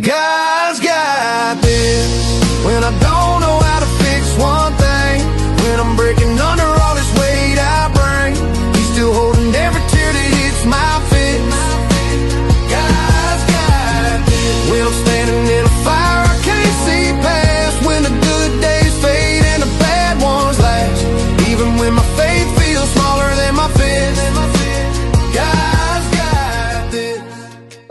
God's got this. When I don't know how to fix one thing, when I'm breaking under all this weight I bring, He's still holding every tear that hits my face. God's got this. When I'm standing in a fire I can't see past, when the good days fade and the bad ones last, even when my faith feels smaller than my fist, God's got this.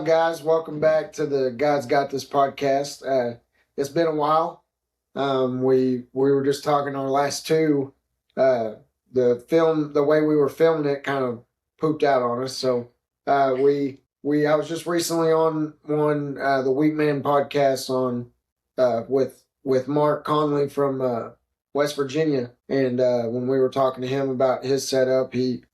Guys, welcome back to the God's Got This podcast. It's been a while. We were just talking our last two. The way we were filming it kind of pooped out on us. So I was just recently on the Weekman podcast on with Mark Conley from West Virginia, and when we were talking to him about his setup, he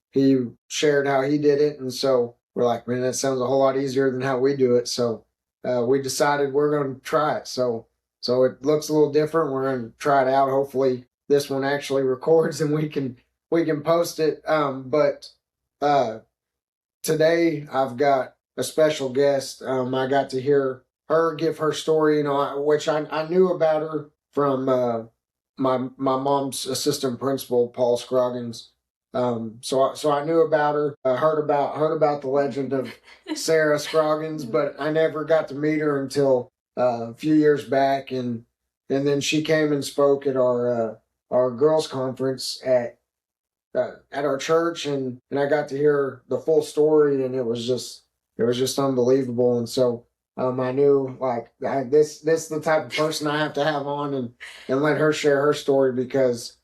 shared how he did it, and so we're like, man, that sounds a whole lot easier than how we do it. So we decided we're going to try it. So it looks a little different. We're going to try it out. Hopefully this one actually records and we can post it. But today I've got a special guest. I got to hear her give her story, which I knew about her from my mom's assistant principal, Paul Scroggins. So I knew about her, heard about the legend of Sarah Scroggins, but I never got to meet her until a few years back, and then she came and spoke at our girls' conference at our church, and I got to hear the full story, and it was just unbelievable. And so I knew, like, this is the type of person I have to have on and let her share her story, because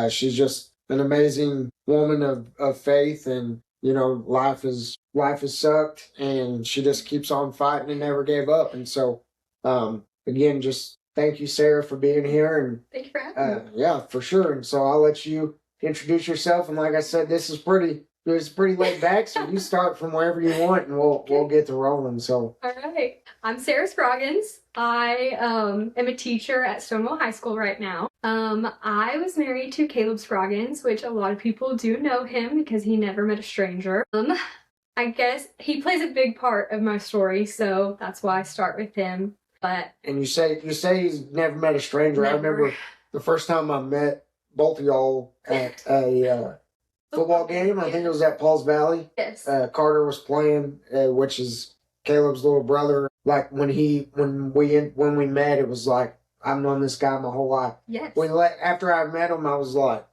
she's just an amazing woman of faith, and life has sucked, and she just keeps on fighting and never gave up. And so again, just thank you, Sarah, for being here. And thank you for having me. Yeah, for sure. And so I'll let you introduce yourself, and like I said, this is pretty laid back, so you start from wherever you want, and we'll get to rolling. So all right, I'm Sarah Scroggins. I am a teacher at Stonewall High School right now. I was married to Caleb Scroggins, which a lot of people do know him because he never met a stranger. I guess he plays a big part of my story, so that's why I start with him. And you say he's never met a stranger. Never. I remember the first time I met both of y'all at a football game. I think it was at Paul's Valley. Yes. Carter was playing, which is Caleb's little brother. Like when we met, it was like, I've known this guy my whole life. Yes. After I met him, I was like,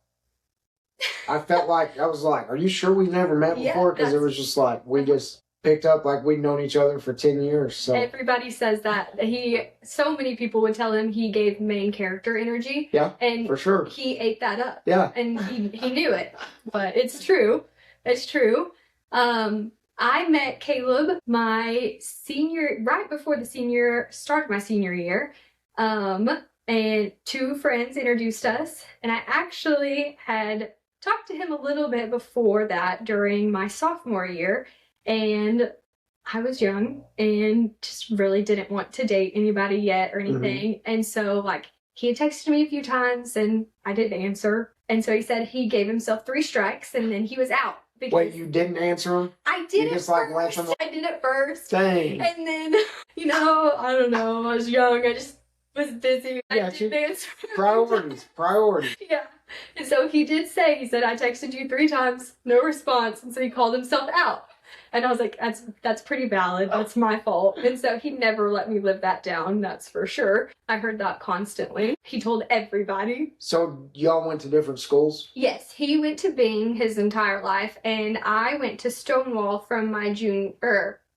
are you sure we never met before? Because it was just like, we just picked up like we'd known each other for 10 years. So everybody says that so many people would tell him he gave main character energy. Yeah, and for sure. He ate that up. Yeah. And he knew it, but it's true. It's true. I met Caleb right before the start of my senior year. And two friends introduced us, and I actually had talked to him a little bit before that during my sophomore year, and I was young and just really didn't want to date anybody yet or anything. Mm-hmm. And so like he had texted me a few times and I didn't answer. And so he said he gave himself 3 strikes and then he was out. Wait, you didn't answer him? I did it first. I did it first. Dang. And then, I don't know, I was young. I just was busy. Yeah, I didn't answer. Priorities. Yeah. And so he said, I texted you 3 times, no response. And so he called himself out. And I was like, that's pretty valid. That's my fault. And so he never let me live that down, that's for sure. I heard that constantly. He told everybody. So y'all went to different schools? Yes, he went to Bing his entire life, and I went to Stonewall from my junior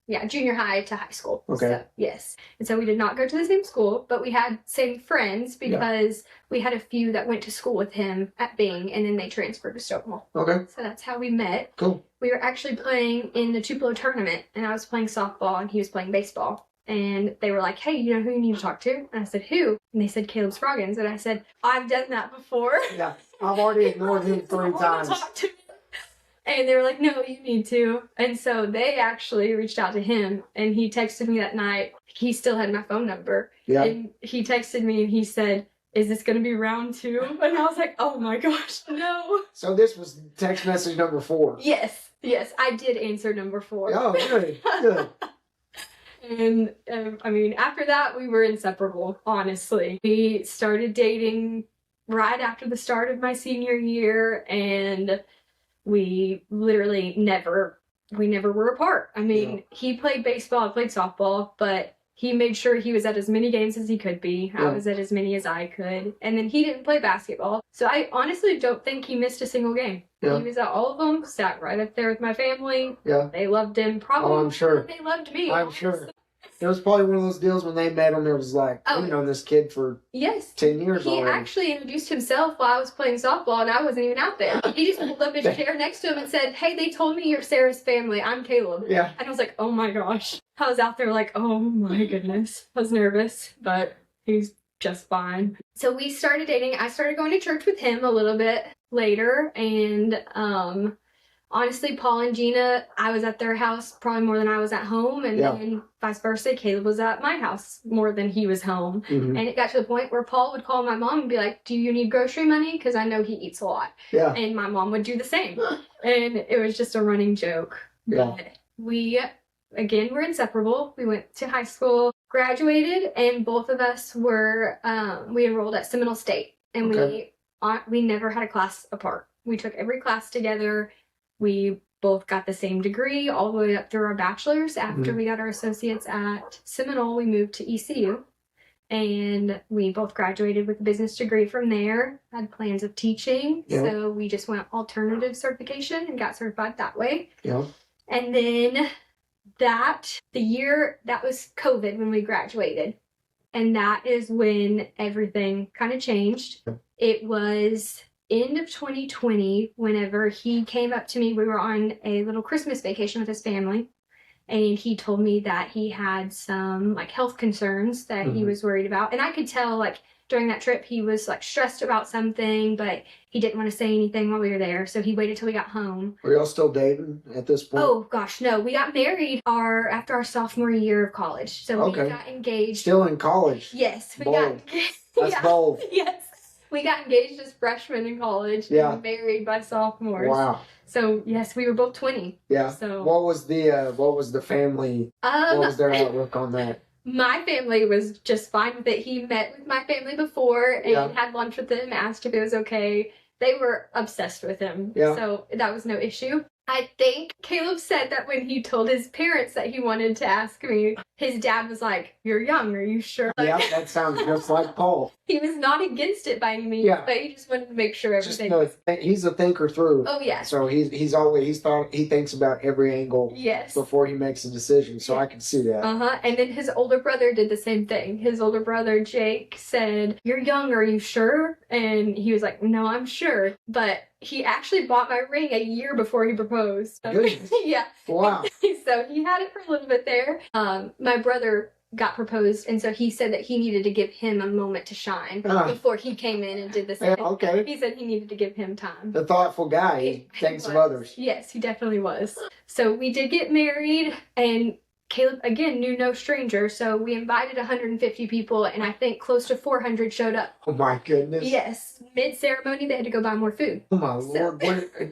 high to high school. Okay. So, yes. And so we did not go to the same school, but we had same friends because we had a few that went to school with him at Bing, and then they transferred to Stonewall. Okay. So that's how we met. Cool. We were actually playing in the Tupelo tournament, and I was playing softball, and he was playing baseball. And they were like, hey, you know who you need to talk to? And I said, who? And they said, Caleb Scroggins. And I said, I've done that before. Yeah, I've already ignored him 3 times. Talk to me. And they were like, no, you need to. And so they actually reached out to him, and he texted me that night. He still had my phone number. Yeah. And he texted me, and he said, is this going to be round 2? And I was like, oh my gosh, no. So this was text message number 4. Yes, I did answer number 4. Oh, good. And I mean, after that, we were inseparable, honestly. We started dating right after the start of my senior year, and we literally never were apart. I mean, he played baseball, I played softball, but he made sure he was at as many games as he could be. I was at as many as I could. And then he didn't play basketball. So I honestly don't think he missed a single game. He was at all of them, sat right up there with my family. They loved him. Probably I'm sure. they loved me. I'm sure. It was probably one of those deals when they met him, it was like, we've known this kid for 10 years already. He actually introduced himself while I was playing softball and I wasn't even out there. He just pulled up his chair next to him and said, "Hey, they told me you're Sarah's family. I'm Caleb." Yeah. And I was like, oh my gosh. I was out there like, oh my goodness. I was nervous, but he's just fine. So we started dating. I started going to church with him a little bit later, and honestly, Paul and Gina, I was at their house probably more than I was at home, and then vice versa. Caleb was at my house more than he was home. And it got to the point where Paul would call my mom and be like, "Do you need grocery money? Because I know he eats a lot." And my mom would do the same. And it was just a running joke. But we, again, were inseparable. We went to high school, graduated, and both of us were, we enrolled at Seminole State. And we never had a class apart. We took every class together. We both got the same degree all the way up through our bachelor's. After we got our associates at Seminole, we moved to ECU. And we both graduated with a business degree from there, had plans of teaching. So we just went alternative certification and got certified that way. And then the year, that was COVID when we graduated. And that is when everything kind of changed. It was end of 2020, whenever he came up to me. We were on a little Christmas vacation with his family, and he told me that he had some like health concerns that he was worried about. And I could tell like during that trip he was like stressed about something, but he didn't want to say anything while we were there, so he waited till we got home. Were y'all still dating at this point? Oh gosh, no. We got married after our sophomore year of college. So we got engaged. Still in college? Yes. Bold. That's bold. Yes. We got engaged as freshmen in college and married by sophomores. Wow. So yes, we were both 20. Yeah. So what was the family? What was their outlook on that? My family was just fine with it. He met with my family before and had lunch with them, asked if it was okay. They were obsessed with him. So that was no issue. I think Caleb said that when he told his parents that he wanted to ask me, his dad was like, "You're young, are you sure?" Yeah, that sounds just like Paul. He was not against it by any means, but he just wanted to make sure everything was... He's a thinker through. Oh, yeah. So he thinks about every angle before he makes a decision, so I can see that. And then his older brother did the same thing. His older brother, Jake, said, "You're young, are you sure?" And he was like, "No, I'm sure." But he actually bought my ring a year before he proposed. Goodness. Wow. So he had it for a little bit there. My brother got proposed, and so he said that he needed to give him a moment to shine before he came in and did the same. He said he needed to give him time. The thoughtful guy. He thinks of others. Yes, he definitely was. So we did get married, and Caleb, again, knew no stranger, so we invited 150 people, and I think close to 400 showed up. Oh my goodness. Yes. Mid-ceremony, they had to go buy more food. Oh my Lord.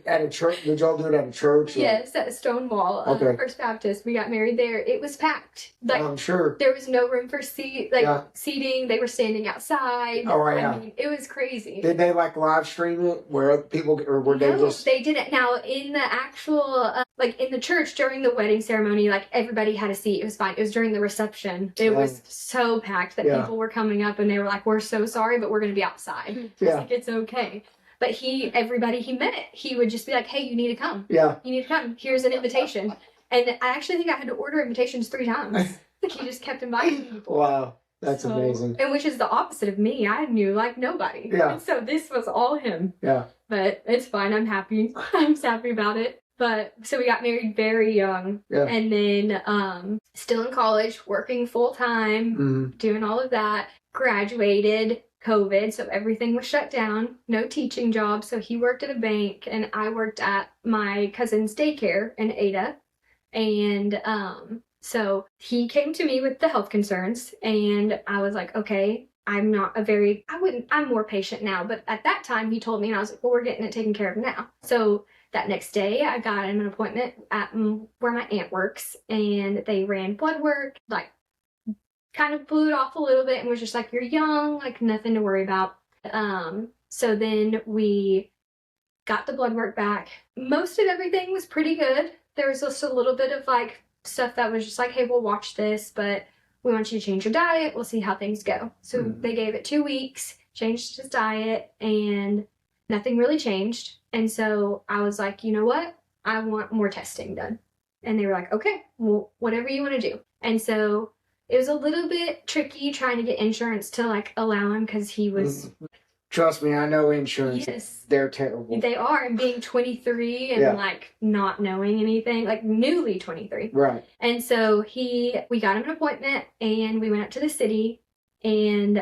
At a church? Did y'all do it at a church? Yes, at Stonewall, First Baptist. We got married there. It was packed. Like, I'm sure. There was no room for seating. They were standing outside. Oh, right. I mean, it was crazy. Did they like live stream it where people, or were they just... they didn't. Now, in the actual, in the church during the wedding ceremony, like everybody had a seat. It was fine. It was during the reception. It was so packed that people were coming up and they were like, "We're so sorry, but we're going to be outside." Like, it's okay. But everybody he met, he would just be like, "Hey, you need to come. You need to come. Here's an invitation." And I actually think I had to order invitations 3 times. Like, he just kept inviting people. Wow. That's amazing. And which is the opposite of me. I knew like nobody. And so this was all him. But it's fine. I'm happy. I'm happy about it. But so we got married very young, and then still in college, working full time, doing all of that. Graduated, COVID, so everything was shut down. No teaching job, so he worked at a bank, and I worked at my cousin's daycare in Ada. And so he came to me with the health concerns, and I was like, okay. I'm more patient now, but at that time he told me, and I was like, well, we're getting it taken care of now. So that next day, I got an appointment at where my aunt works, and they ran blood work, like kind of blew it off a little bit and was just like, you're young, like nothing to worry about. So then we got the blood work back. Most of everything was pretty good. There was just a little bit of like stuff that was just like, hey, we'll watch this, but we want you to change your diet. We'll see how things go. So they gave it 2 weeks, changed his diet, and nothing really changed. And so I was like, you know what? I want more testing done. And they were like, okay, well, whatever you want to do. And so it was a little bit tricky trying to get insurance to like allow him because he was... Trust me, I know insurance. Yes. They're terrible. They are, and being 23 and like not knowing anything, like newly 23. Right. And so we got him an appointment, and we went up to the city, and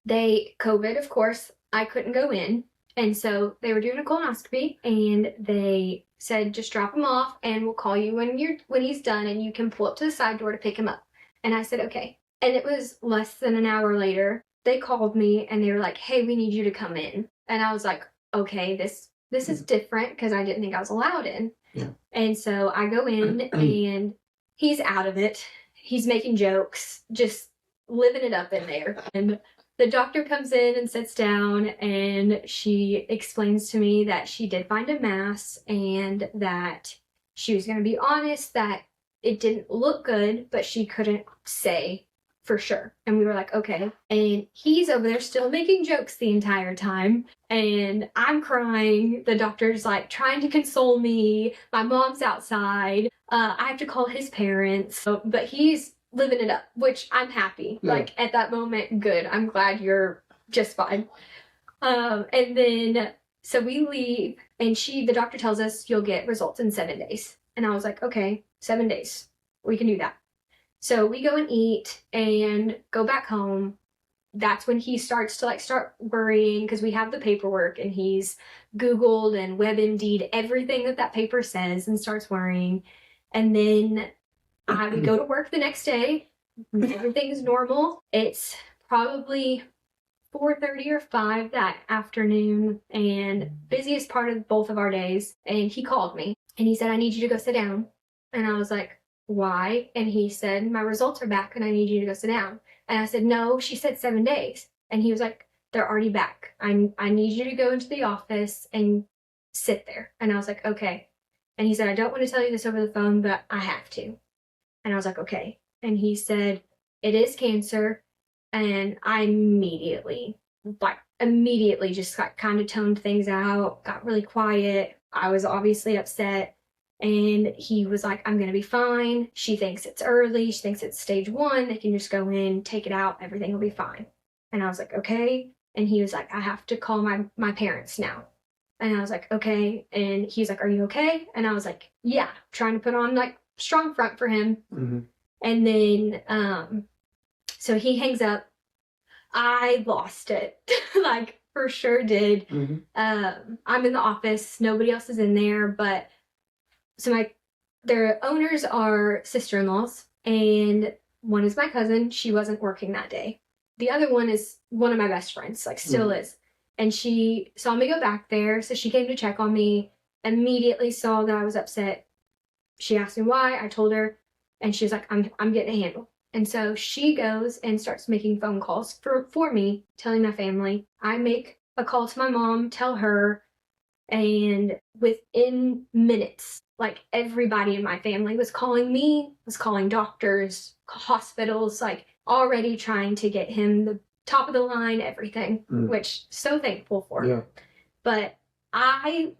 COVID, of course, I couldn't go in. And so they were doing a colonoscopy, and they said, just drop him off and we'll call you when he's done, and you can pull up to the side door to pick him up. And I said, okay. And it was less than an hour later. They called me and they were like, hey, we need you to come in. And I was like, okay, this is different, because I didn't think I was allowed in. Yeah. And so I go in and he's out of it. He's making jokes, just living it up in there. And the doctor comes in and sits down, and she explains to me that she did find a mass and that she was going to be honest that it didn't look good, but she couldn't say for sure. And we were like, okay. And he's over there still making jokes the entire time. And I'm crying. The doctor's like trying to console me. My mom's outside. I have to call his parents. But he's living it up, which I'm happy. Yeah. Like at that moment, good. I'm glad you're just fine. And then, so we leave, and the doctor tells us you'll get results in 7 days. And I was like, okay, 7 days. We can do that. So we go and eat and go back home. That's when he starts to start worrying, because we have the paperwork, and he's Googled and WebMD'd everything that paper says and starts worrying. And then we go to work the next day. Everything is normal. It's probably 4:30 or 5 that afternoon, and busiest part of both of our days. And he called me and he said, I need you to go sit down. And I was like, why? And he said, my results are back and I need you to go sit down. And I said, no, she said 7 days. And he was like, they're already back. I need you to go into the office and sit there. And I was like, okay. And he said, I don't want to tell you this over the phone, but I have to. And I was like, okay. And he said, it is cancer. And I immediately just kind of toned things out, got really quiet. I was obviously upset. And he was like, I'm going to be fine. She thinks it's early. She thinks it's stage 1. They can just go in, take it out. Everything will be fine. And I was like, okay. And he was like, I have to call my parents now. And I was like, okay. And he was like, are you okay? And I was like, yeah, trying to put on strong front for him. Mm-hmm. And then, so he hangs up. I lost it. For sure did. Mm-hmm. I'm in the office. Nobody else is in there, but so their owners are sister-in-laws, and one is my cousin. She wasn't working that day. The other one is one of my best friends, still is. And she saw me go back there, so she came to check on me, immediately saw that I was upset. She asked me why. I told her, and she was like, I'm getting a handle. And so she goes and starts making phone calls for me, telling my family. I make a call to my mom, tell her, and within minutes, everybody in my family was calling me, was calling doctors, hospitals, already trying to get him the top of the line, everything, which so thankful for. Yeah. But I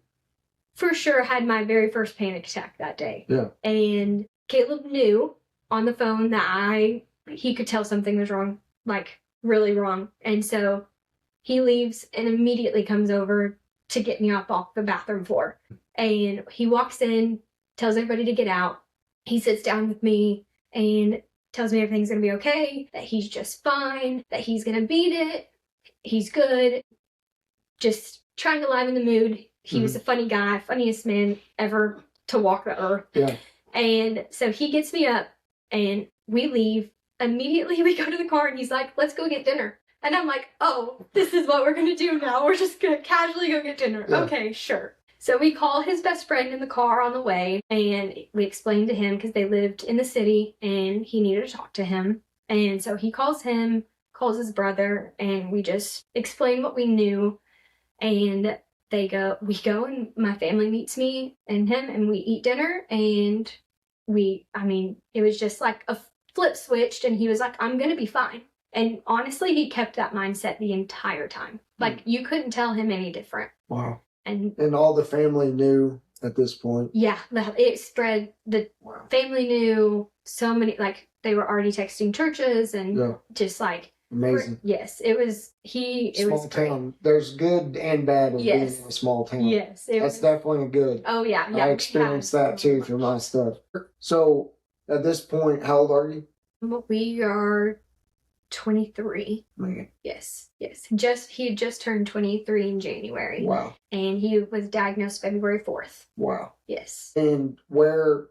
for sure had my very first panic attack that day. Yeah. And Caleb knew on the phone that he could tell something was wrong, really wrong. And so he leaves and immediately comes over to get me up off the bathroom floor. And he walks in, tells everybody to get out. He sits down with me and tells me everything's going to be okay, that he's just fine, that he's going to beat it, he's good. Just trying to liven the mood. He was a funny guy, funniest man ever to walk the earth. Yeah. And so he gets me up and we leave. Immediately we go to the car and he's like, let's go get dinner. And I'm like, oh, this is what we're going to do now. We're just going to casually go get dinner. Yeah. Okay, sure. So we call his best friend in the car on the way, and we explained to him because they lived in the city and he needed to talk to him. And so he calls him, calls his brother, and we just explain what we knew. And we go, and my family meets me and him, and we eat dinner. And it was just like a flip switched, and he was like, I'm going to be fine. And honestly, he kept that mindset the entire time. Like, you couldn't tell him any different. Wow. And all the family knew at this point. Yeah, it spread. The family knew so many, like, they were already texting churches and just like. Amazing. Yes, it was, small town. There's good and bad in being in a small town. Yes. That's definitely good. Oh, yeah. I experienced that too through my stuff. So, at this point, how old are you? We are 23. Man. Yes. He had just turned 23 in January. Wow. And he was diagnosed February 4th. Wow. Yes. And where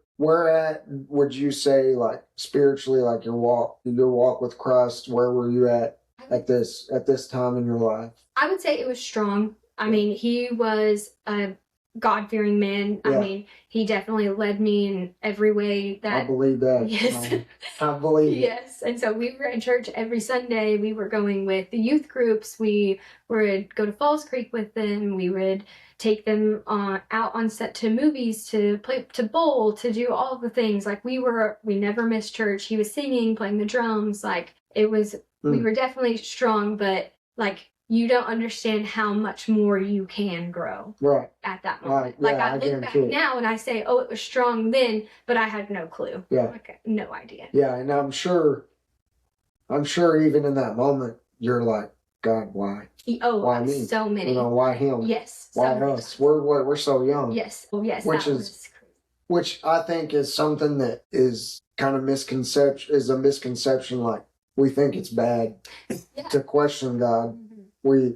at would you say, like, spiritually, like your walk with Christ, where were you at this time in your life? I would say it was strong. I mean, he was a God-fearing man. Yeah. I mean, he definitely led me in every way that... I believe that. Yes. I believe it. Yes. And so we were in church every Sunday. We were going with the youth groups. We would go to Falls Creek with them. We would take them out on set to movies, to play, to bowl, to do all the things. Like, we never missed church. He was singing, playing the drums. Like, it was, we were definitely strong, but like, you don't understand how much more you can grow at that moment. Right. Like, I look back now and I say, oh, it was strong then, but I had no clue. Yeah. Like, no idea. Yeah, and I'm sure even in that moment, you're like, God, why? Why me? So many. You know, why him? Yes. Why us? We're so young. Yes. Oh, yes. Which I think is something that is kind of a misconception. Like, we think it's bad to question God. We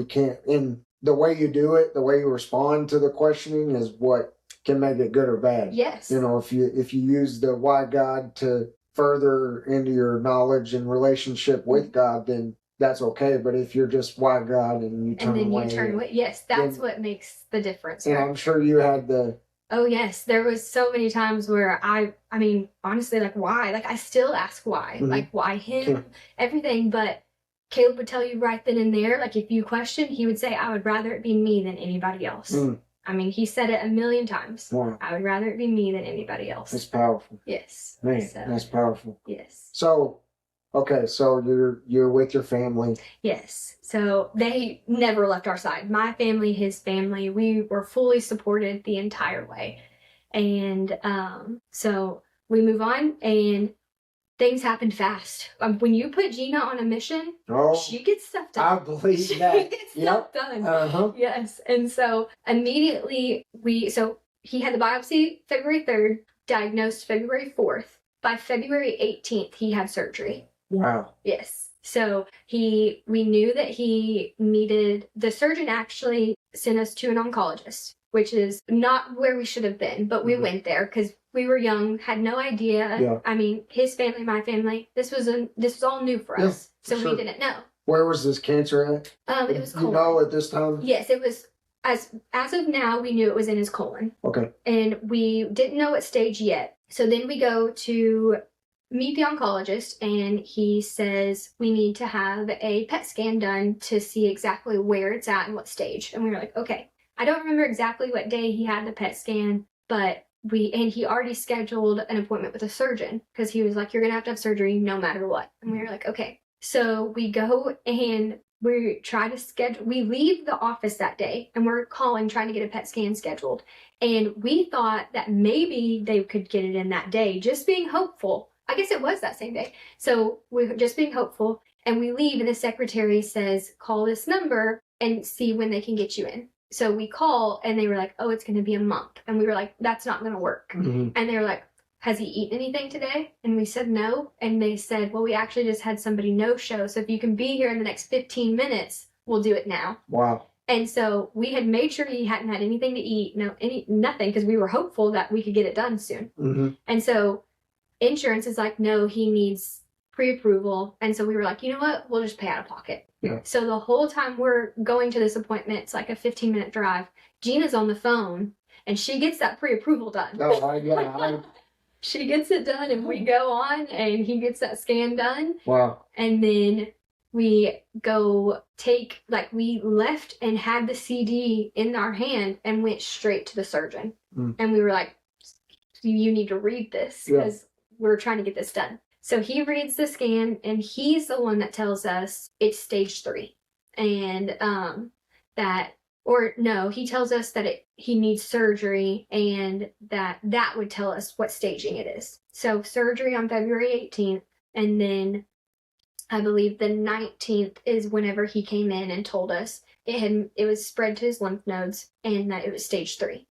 can't. And the way you do it, the way you respond to the questioning is what can make it good or bad. Yes. You know, if you use the why God to further into your knowledge and relationship with God, then that's okay. But if you're just why God and you turn away. Yes, that's what makes the difference. And I'm sure you had the. Oh, yes. There was so many times where I mean, honestly, like, why? Like, I still ask why. Like, why him? Everything. But Caleb would tell you right then and there, like, if you question, he would say, I would rather it be me than anybody else. I mean, he said it a million times. Wow. I would rather it be me than anybody else. That's powerful. Yes. Man, that's powerful. Yes. So, okay, so you're with your family. Yes. So they never left our side. My family, his family, we were fully supported the entire way. And so we move on, and things happened fast. When you put Gina on a mission, she gets stuff done. I believe that. She gets stuff done. Uh-huh. Yes. And so immediately he had the biopsy February 3rd, diagnosed February 4th. By February 18th, he had surgery. Wow. Yes. So we knew that he needed, the surgeon actually sent us to an oncologist, which is not where we should have been, but we went there because we were young, had no idea. Yeah. I mean, his family, my family, this was all new for us. So we didn't know. Where was this cancer at? It was colon. You know at this time? Yes, it was, as of now, we knew it was in his colon. Okay. And we didn't know what stage yet. So then we go to meet the oncologist, and he says we need to have a PET scan done to see exactly where it's at and what stage. And we were like, okay. I don't remember exactly what day he had the PET scan, but he already scheduled an appointment with a surgeon because he was like, you're going to have surgery no matter what. And we were like, okay. So we go and we try to schedule, we leave the office that day and we're calling, trying to get a PET scan scheduled. And we thought that maybe they could get it in that day, just being hopeful. I guess it was that same day. So we're just being hopeful, and we leave, and the secretary says, call this number and see when they can get you in. So we call, and they were like, oh, it's going to be a month. And we were like, that's not going to work. And they were like, has he eaten anything today? And we said no. And they said, well, we actually just had somebody no-show. So if you can be here in the next 15 minutes, we'll do it now. Wow. And so we had made sure he hadn't had anything to eat, nothing, because we were hopeful that we could get it done soon. And so insurance is like, no, he needs pre-approval. And so we were like, you know what? We'll just pay out of pocket. Yeah. So the whole time we're going to this appointment, it's like a 15-minute drive. Gina's on the phone and she gets that pre-approval done. Oh, yeah. She gets it done and we go on and he gets that scan done. Wow. And then we go we left and had the CD in our hand and went straight to the surgeon. And we were like, you need to read this because we're trying to get this done. So he reads the scan and he's the one that tells us it's stage 3. And he tells us that he needs surgery and that would tell us what staging it is. So surgery on February 18th, and then I believe the 19th is whenever he came in and told us it was spread to his lymph nodes and that it was stage 3.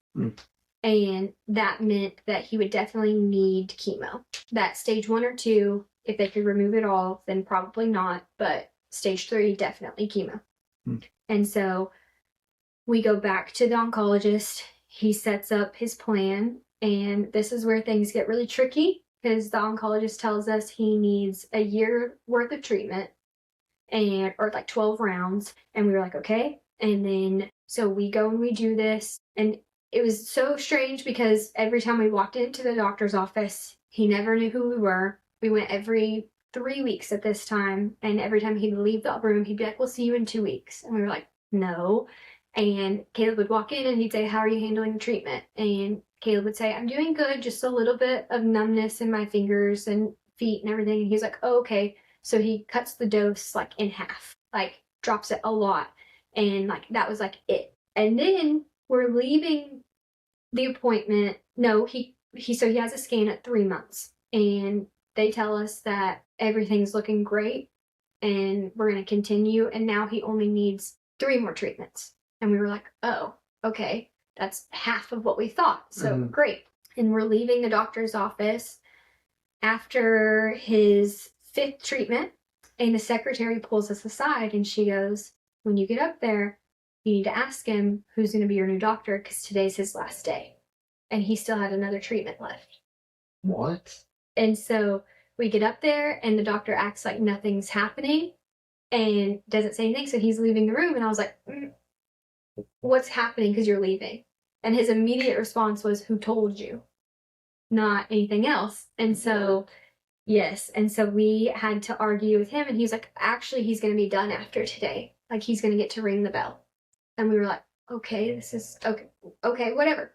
And that meant that he would definitely need chemo. That stage 1 or 2, if they could remove it all, then probably not, but stage 3, definitely chemo. And so we go back to the oncologist. He sets up his plan, and this is where things get really tricky because the oncologist tells us he needs a year worth of treatment or like 12 rounds. And we were like, okay. And then so we go and we do this, and it was so strange because every time we walked into the doctor's office, he never knew who we were. We went every 3 weeks at this time, and every time he'd leave the room, he'd be like, we'll see you in 2 weeks. And we were like, no. And Caleb would walk in and he'd say, how are you handling the treatment? And Caleb would say, I'm doing good, just a little bit of numbness in my fingers and feet and everything. And he's like, oh, okay. So he cuts the dose like in half, like drops it a lot. And like that was like it. And then we're leaving the appointment. No, he has a scan at 3 months, and they tell us that everything's looking great and we're going to continue. And now he only needs 3 more treatments. And we were like, oh, okay, that's half of what we thought. So great. And we're leaving the doctor's office after his 5th treatment, and the secretary pulls us aside and she goes, when you get up there, you need to ask him who's going to be your new doctor because today's his last day. And he still had another treatment left. What? And so we get up there and the doctor acts like nothing's happening and doesn't say anything. So he's leaving the room, and I was like, what's happening because you're leaving? And his immediate response was, who told you? Not anything else. And so, yes. And so we had to argue with him, and he's like, actually, he's going to be done after today. Like, he's going to get to ring the bell. And we were like, okay, this is okay, whatever.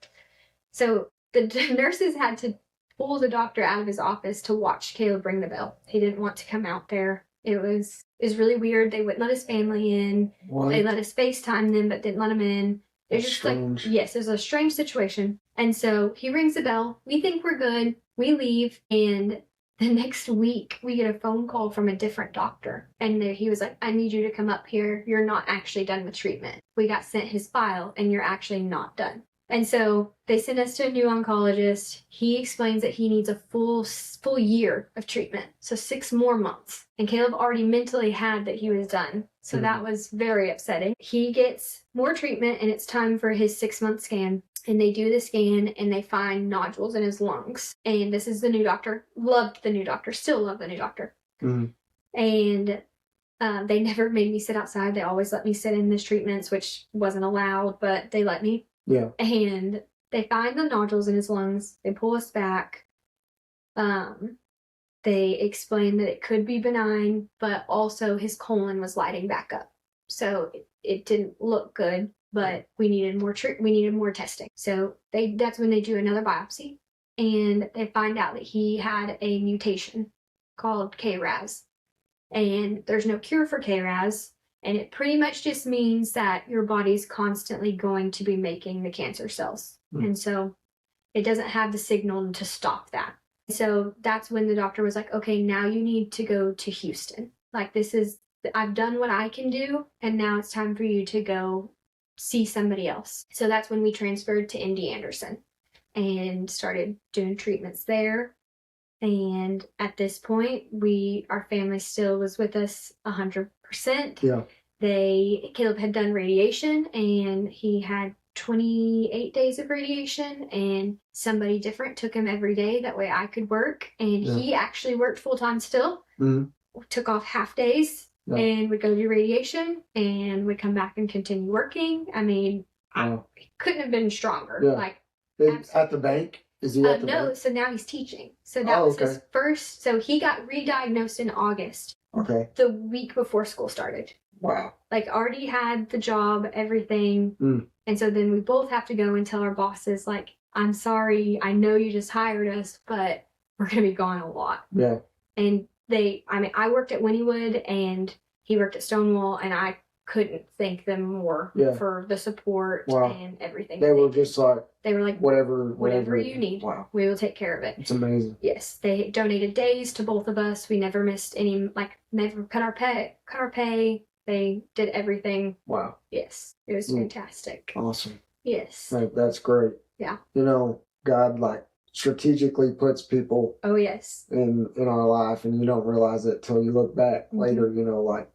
So the nurses had to pull the doctor out of his office to watch Caleb ring the bell. He didn't want to come out there. It was really weird. They wouldn't let his family in. What? They let us FaceTime them, but didn't let him in. It was just strange. like, yes, it was a strange situation. And so he rings the bell. We think we're good. We leave. And the next week, we get a phone call from a different doctor. And he was like, I need you to come up here. You're not actually done with treatment. We got sent his file, and you're actually not done. And so they send us to a new oncologist. He explains that he needs a full year of treatment, so 6 more months. And Caleb already mentally had that he was done, so that was very upsetting. He gets more treatment, and it's time for his 6-month scan. And they do the scan, and they find nodules in his lungs. And this is the new doctor. Loved the new doctor. Still love the new doctor. And they never made me sit outside. They always let me sit in his treatments, which wasn't allowed, but they let me. Yeah. And they find the nodules in his lungs. They pull us back. They explain that it could be benign, but also his colon was lighting back up. So it didn't look good, but we needed more testing. So that's when they do another biopsy, and they find out that he had a mutation called KRAS. And there's no cure for KRAS. And it pretty much just means that your body's constantly going to be making the cancer cells. And so it doesn't have the signal to stop that. So that's when the doctor was like, okay, now you need to go to Houston. Like, I've done what I can do, and now it's time for you to go see somebody else. So that's when we transferred to MD Anderson and started doing treatments there. And at this point, our family still was with us 100%. Yeah. Caleb had done radiation, and he had 28 days of radiation, and somebody different took him every day. That way I could work. And he actually worked full time still. took off half days and would go do radiation and would come back and continue working. I mean, I couldn't have been stronger. Like at the bank. Is he at the bank? So now he's teaching. So that was his first. So he got re-diagnosed in August. Okay. The week before school started. Wow. Like already had the job, everything. And so then we both have to go and tell our bosses, like, I'm sorry, I know you just hired us, but we're going to be gone a lot. Yeah. And I worked at Wynnewood and he worked at Stonewall, and I couldn't thank them more for the support and everything. They were just like, they were like, whatever you need, we will take care of it. It's amazing. Yes, they donated days to both of us. We never missed any, like, never cut our pay. They did everything. Wow. Yes, it was fantastic. Awesome. Yes. That's great. Yeah. You know, God, like, strategically puts people in our life, and you don't realize it till you look back later. You know, like,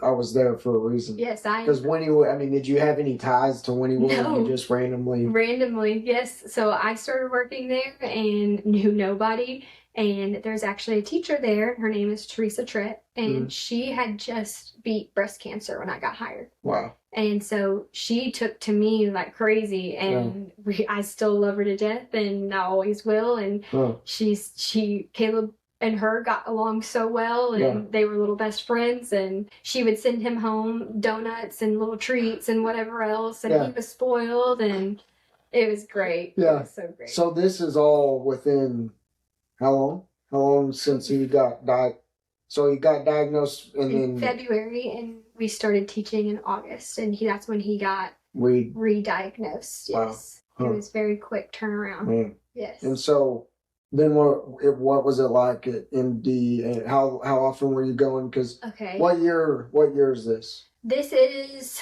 I was there for a reason. Yes, because Wynnewood, I mean, did you have any ties to Wynnewood? No. You just randomly, yes. So I started working there and knew nobody, and there's actually a teacher there. Her name is Teresa Tritt, and she had just beat breast cancer when I got hired. Wow. And so she took to me like crazy, and I still love her to death, and I always will. And Caleb and her got along so well, and they were little best friends, and she would send him home donuts and little treats and whatever else, and he was spoiled, and it was great. Yeah. It was so great. So this is all within how long? How long since he got diagnosed? So he got diagnosed in February, and we started teaching in August, and that's when he got re-diagnosed. Yes. Wow. It was very quick turnaround. Yes. And so then what was it like at MD, and how often were you going? Because what year is this? This is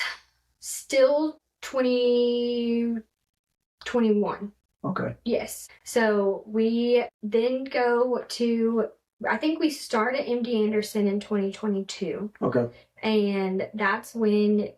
still 2021. Okay. Yes. So we then go to, I think we start at MD Anderson in 2022. Okay. And that's when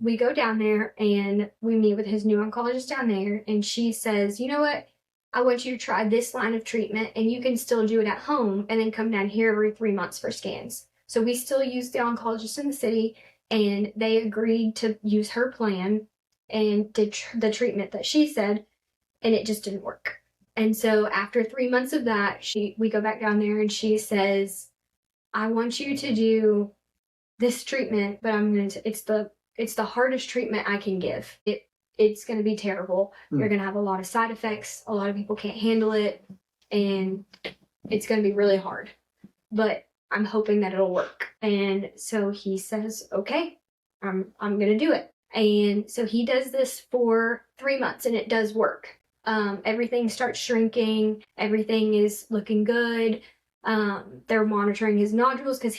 we go down there and we meet with his new oncologist down there. And she says, you know what? I want you to try this line of treatment, and you can still do it at home and then come down here every 3 months for scans. So we still use the oncologist in the city, and they agreed to use her plan and did the treatment that she said, and it just didn't work. And so after 3 months of that, we go back down there, and she says, I want you to do this treatment, but it's the hardest treatment I can give. It's going to be terrible. You're going to have a lot of side effects. A lot of people can't handle it, and it's going to be really hard. But I'm hoping that it'll work. And so he says, okay, I'm going to do it. And so he does this for 3 months, and it does work. Everything starts shrinking. Everything is looking good. They're monitoring his nodules because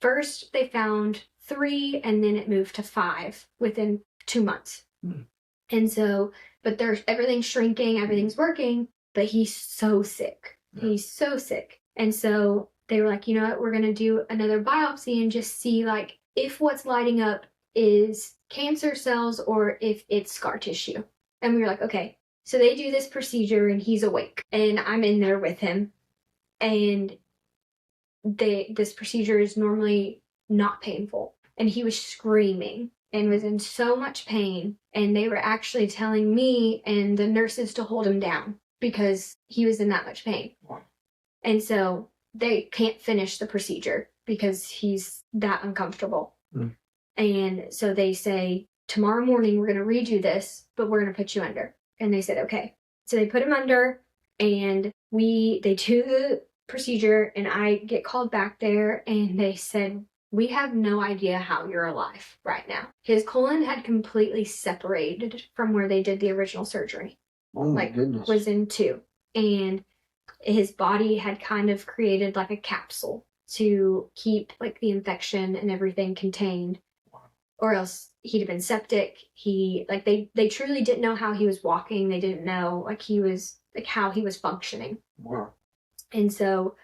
first they found 3, and then it moved to 5 within 2 months. And so, but everything's shrinking, everything's working, but he's so sick. He's so sick. And so they were like, you know what, we're going to do another biopsy and just see, like, if what's lighting up is cancer cells or if it's scar tissue. And we were like, okay. So they do this procedure, and he's awake, and I'm in there with him. And this procedure is normally not painful. And he was screaming and was in so much pain. And they were actually telling me and the nurses to hold him down because he was in that much pain. Wow. And so they can't finish the procedure because he's that uncomfortable. And so they say, tomorrow morning we're going to redo this, but we're going to put you under. And they said, okay. So they put him under, and they do the procedure, and I get called back there, and they said, we have no idea how you're alive right now. His colon had completely separated from where they did the original surgery. Oh my goodness. Was in 2. And his body had kind of created like a capsule to keep like the infection and everything contained. Or else he'd have been septic. They truly didn't know how he was walking. They didn't know how he was functioning. Wow. And so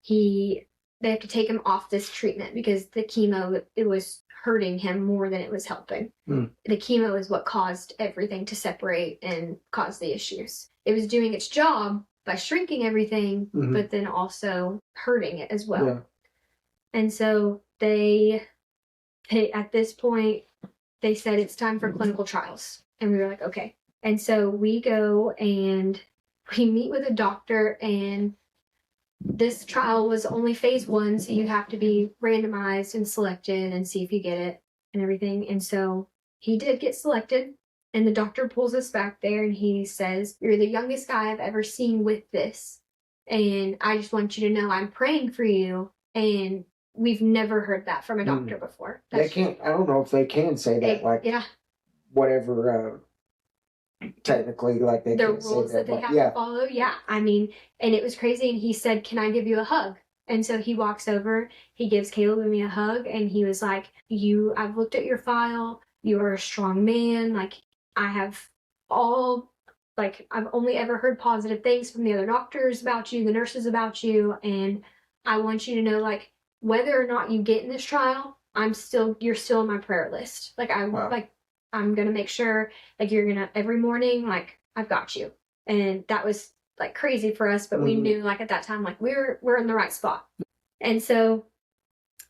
they have to take him off this treatment because the chemo, it was hurting him more than it was helping. The chemo is what caused everything to separate and cause the issues. It was doing its job, by shrinking everything, but then also hurting it as well. Yeah. And so they at this point, they said it's time for clinical trials. And we were like, okay. And so we go and we meet with a doctor, and this trial was only phase 1, so you have to be randomized and selected and see if you get it and everything. And so he did get selected, and the doctor pulls us back there and he says, "You're the youngest guy I've ever seen with this. And I just want you to know I'm praying for you." And we've never heard that from a doctor before. They can't, I don't know if they can say that, yeah. Whatever, technically, like they the can't rules say that they have to follow. Yeah. I mean, and it was crazy. And he said, "Can I give you a hug?" And so he walks over, he gives Caleb and me a hug, and he was like, I've looked at your file. You're a strong man. Like, I've only ever heard positive things from the other doctors about you, the nurses about you. And I want you to know, like, whether or not you get in this trial, you're still on my prayer list. Like, I'm going to make sure, like, you're going to, every morning, like, I've got you. And that was, like, crazy for us, but we knew, like, at that time, like, we're in the right spot. And so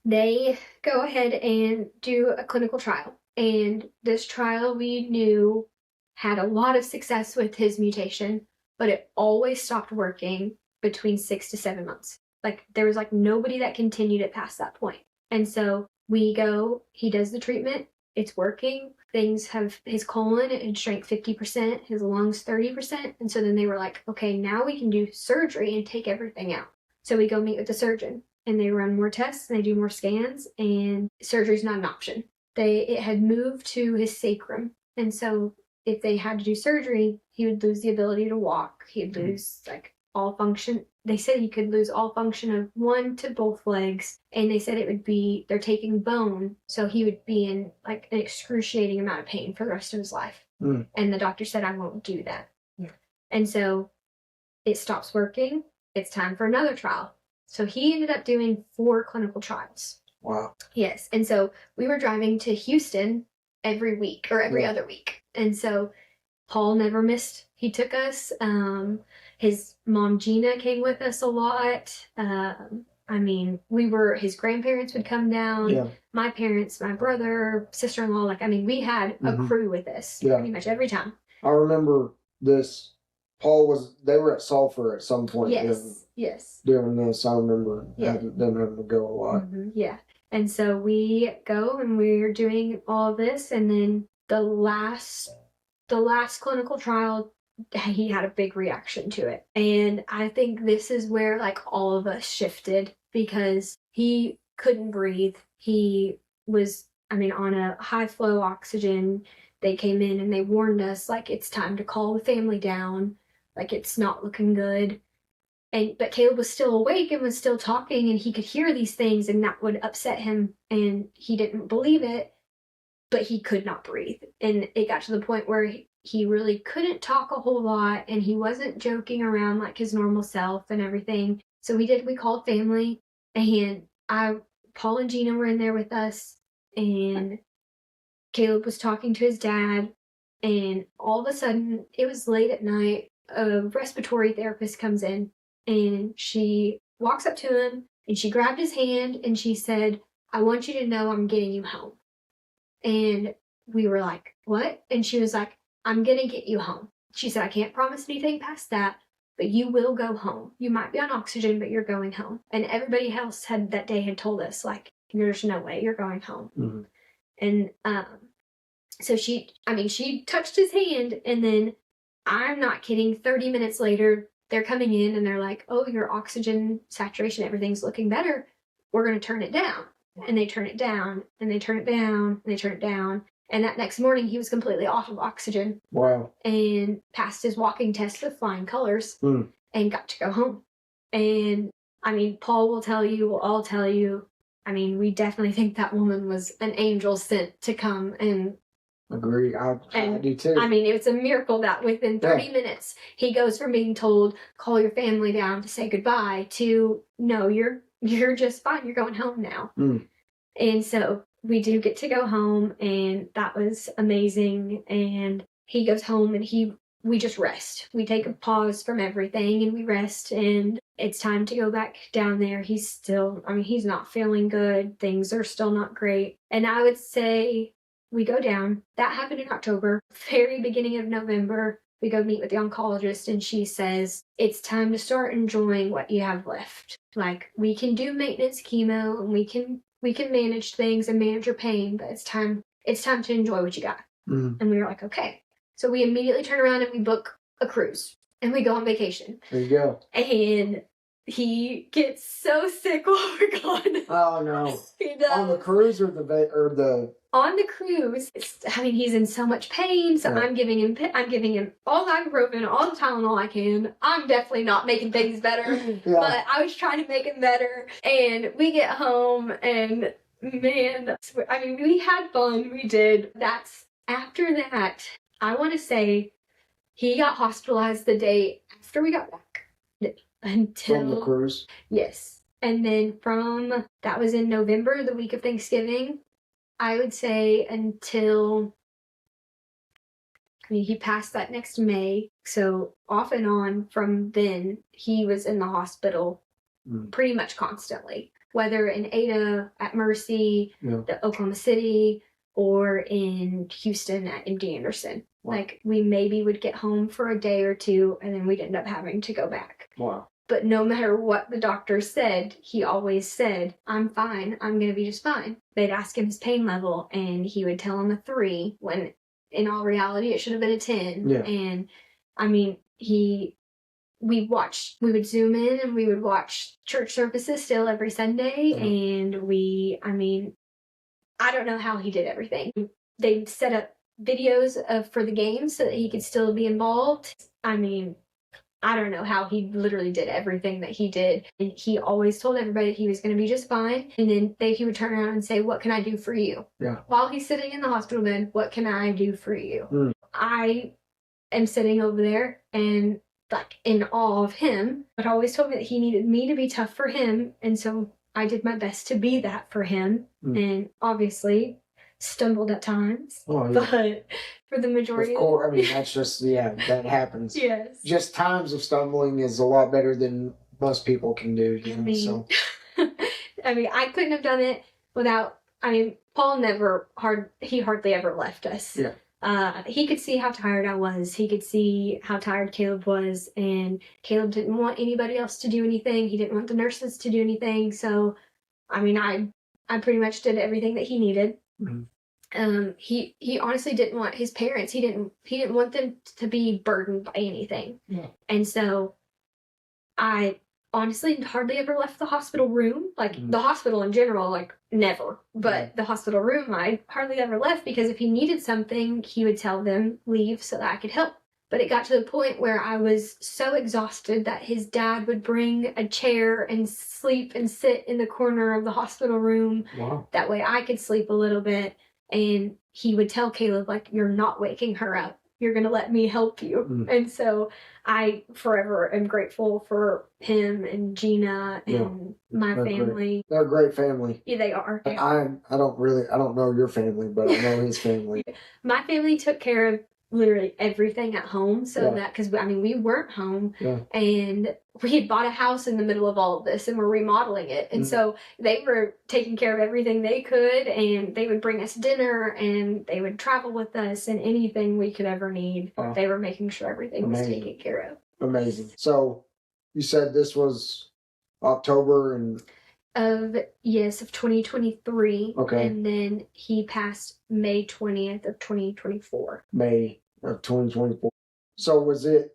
they go ahead and do a clinical trial. And this trial, we knew, had a lot of success with his mutation, but it always stopped working between 6 to 7 months. Like, there was, like, nobody that continued it past that point. And so we go, he does the treatment, it's working. His colon, it had shrank 50%, his lungs 30%. And so then they were like, okay, now we can do surgery and take everything out. So we go meet with the surgeon, and they run more tests and they do more scans, and surgery's not an option. It had moved to his sacrum. And so if they had to do surgery, he would lose the ability to walk. He'd lose, like, all function. They said he could lose all function of 1 to both legs. And they said they're taking bone. So he would be in, like, an excruciating amount of pain for the rest of his life. And the doctor said, "I won't do that." Yeah. And so it stops working. It's time for another trial. So he ended up doing 4 clinical trials. Wow. Yes. And so we were driving to Houston every week or every other week. And so Paul never missed. He took us. His mom, Gina, came with us a lot. I mean, his grandparents would come down. Yeah. My parents, my brother, sister-in-law. Like, I mean, we had a crew with us pretty much every time. I remember this. They were at Sulphur at some point. Yes. Doing this. I remember them having to go a lot. Yeah. And so we go and we're doing all of this. And then the last clinical trial, he had a big reaction to it. And I think this is where, like, all of us shifted, because he couldn't breathe. He was, on a high flow oxygen. They came in and they warned us, like, it's time to call the family down. Like, it's not looking good. But Caleb was still awake and was still talking, and he could hear these things, and that would upset him, and he didn't believe it, but he could not breathe. And it got to the point where he really couldn't talk a whole lot, and he wasn't joking around like his normal self and everything. So we called family, and Paul and Gina were in there with us, and Caleb was talking to his dad, and all of a sudden, it was late at night, a respiratory therapist comes in, and she walks up to him, and she grabbed his hand, and she said, "I want you to know I'm getting you home." And we were like, "What?" And she was like, "I'm going to get you home." She said, "I can't promise anything past that, but you will go home. You might be on oxygen, but you're going home." And everybody else that day had told us, like, "There's no way you're going home." And so she touched his hand, and then, I'm not kidding, 30 minutes later, they're coming in and they're like, "Oh, your oxygen saturation, everything's looking better. We're going to turn it down." And they turn it down, and they turn it down, and they turn it down. And that next morning, he was completely off of oxygen. Wow. And passed his walking test with flying colors and got to go home. And, Paul will tell you, we'll all tell you, we definitely think that woman was an angel sent to come and... Agree. I do too. It was a miracle that within 30 minutes, he goes from being told, "Call your family down to say goodbye," to, "No, you're just fine. You're going home now." And so we do get to go home, and that was amazing. And he goes home, and he we just rest. We take a pause from everything and we rest, and it's time to go back down there. He's still, he's not feeling good. Things are still not great. And I would say we go down. That happened in October. Very beginning of November, we go meet with the oncologist, and she says, it's time to start enjoying what you have left. Like, we can do maintenance chemo and we can manage things and manage your pain, but it's time to enjoy what you got. And we were like, okay. So we immediately turn around and we book a cruise and we go on vacation. There you go. And he gets so sick while we're gone. Oh no! He does. On the cruise or the on the cruise, he's in so much pain. So Yeah. I'm giving him all ibuprofen, all the Tylenol I can. I'm definitely not making things better, Yeah. but I was trying to make him better. And we get home, and man, we had fun. We did. After that, I want to say he got hospitalized the day after we got back. Until from the cruise. Yes. And then that was in November, the week of Thanksgiving, I would say until, he passed that next May. So off and on from then, he was in the hospital pretty much constantly, whether in Ada, at Mercy, the Oklahoma City, or in Houston at MD Anderson. Wow. Like, we maybe would get home for a day or two, and then we'd end up having to go back. Wow. But no matter what the doctor said, he always said, I'm fine. I'm going to be just fine. They'd ask him his pain level, and he would tell them a 3, when in all reality, it should have been a 10. Yeah. And, we would Zoom in, and we would watch church services still every Sunday. Yeah. And I don't know how he did everything. They set up videos for the games so that he could still be involved. I don't know how he literally did everything that he did. And he always told everybody that he was going to be just fine. And then he would turn around and say, what can I do for you? Yeah. While he's sitting in the hospital bed, what can I do for you? I am sitting over there and like in awe of him, but always told me that he needed me to be tough for him. And so I did my best to be that for him. And obviously stumbled at times. Oh, yeah. But for the majority of course, that's just, that happens. Yes. Just times of stumbling is a lot better than most people can do. So. I couldn't have done it without, Paul hardly ever left us. Yeah. He could see how tired I was. He could see how tired Caleb was, and Caleb didn't want anybody else to do anything. He didn't want the nurses to do anything. So, I pretty much did everything that he needed. He honestly didn't want his parents. He didn't want them to be burdened by anything. Yeah. And so I honestly hardly ever left the hospital room. Like the hospital in general, like never. But the hospital room I hardly ever left, because if he needed something, he would tell them leave so that I could help. But it got to the point where I was so exhausted that his dad would bring a chair and sleep and sit in the corner of the hospital room. Wow. That way I could sleep a little bit. And he would tell Caleb, like, you're not waking her up. You're going to let me help you. And so I forever am grateful for him and Gina and my family. Great. They're a great family. Yeah, they are. I don't know your family, but I know his family. My family took care of literally everything at home, so that, because we weren't home, and we had bought a house in the middle of all of this, and we're remodeling it, and so they were taking care of everything they could, and they would bring us dinner, and they would travel with us, and anything we could ever need, they were making sure everything was taken care of. Amazing. So you said this was October of 2023. Okay. And then he passed May 20th of 2024. May of 2024. So was it